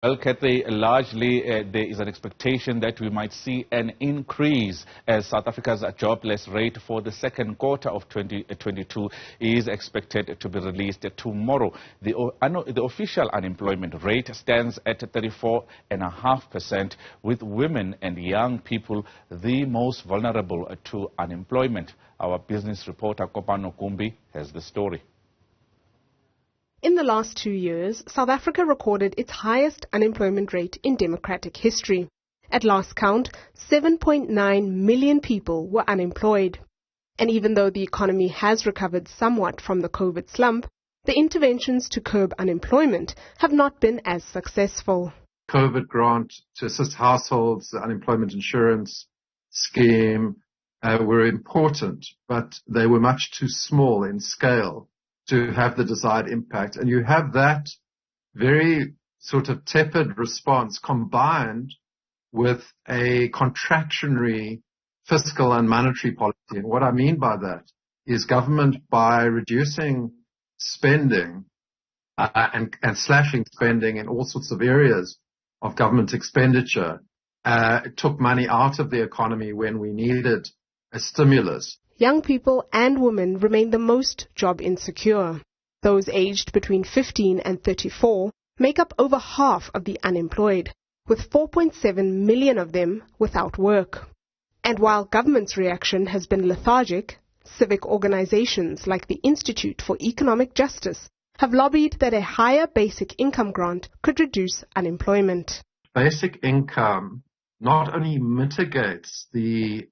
Well, Kathy, largely there is an expectation that we might see an increase as South Africa's jobless rate for the second quarter of 2022 is expected to be released tomorrow. The official unemployment rate stands at 34.5%, with women and young people the most vulnerable to unemployment. Our business reporter Kopano Gumbi has the story. In the last 2 years, South Africa recorded its highest unemployment rate in democratic history. At last count, 7.9 million people were unemployed. And even though the economy has recovered somewhat from the COVID slump, the interventions to curb unemployment have not been as successful. COVID grant to assist households, the unemployment insurance scheme were important, but they were much too small in scale to have the desired impact. And you have that very sort of tepid response combined with a contractionary fiscal and monetary policy. And what I mean by that is government, by reducing spending and slashing spending in all sorts of areas of government expenditure, took money out of the economy when we needed a stimulus. Young people and women remain the most job insecure. Those aged between 15 and 34 make up over half of the unemployed, with 4.7 million of them without work. And while government's reaction has been lethargic, civic organizations like the Institute for Economic Justice have lobbied that a higher basic income grant could reduce unemployment. Basic income not only mitigates the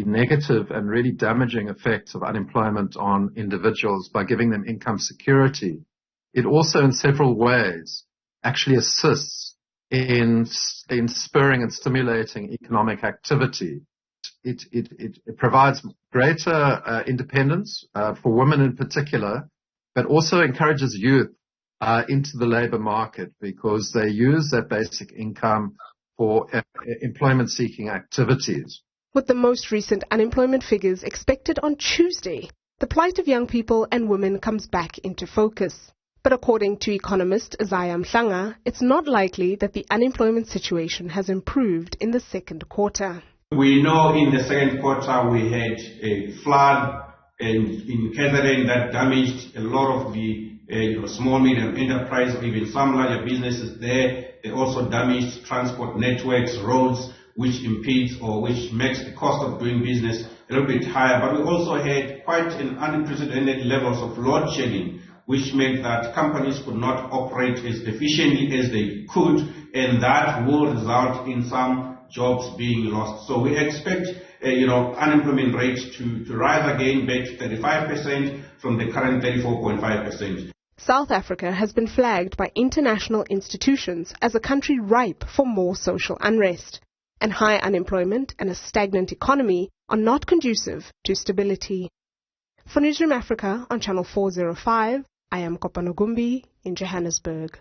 negative and really damaging effects of unemployment on individuals by giving them income security, it also in several ways actually assists in spurring and stimulating economic activity. It provides greater independence for women in particular, but also encourages youth into the labor market because they use that basic income for employment-seeking activities. With the most recent unemployment figures expected on Tuesday, the plight of young people and women comes back into focus. But according to economist Isaiah Mhlanga, it's not likely that the unemployment situation has improved in the second quarter. We know in the second quarter we had a flood in KZN that damaged a lot of the small, medium enterprise, even some larger businesses there. They also damaged transport networks, roads, which impedes or which makes the cost of doing business a little bit higher. But we also had quite an unprecedented levels of load shedding, which meant that companies could not operate as efficiently as they could, and that will result in some jobs being lost. So we expect unemployment rate to rise again back to 35% from the current 34.5%. South Africa has been flagged by international institutions as a country ripe for more social unrest, and high unemployment and a stagnant economy are not conducive to stability. For Newzroom Afrika on Channel 405, I am Kopano Gumbi in Johannesburg.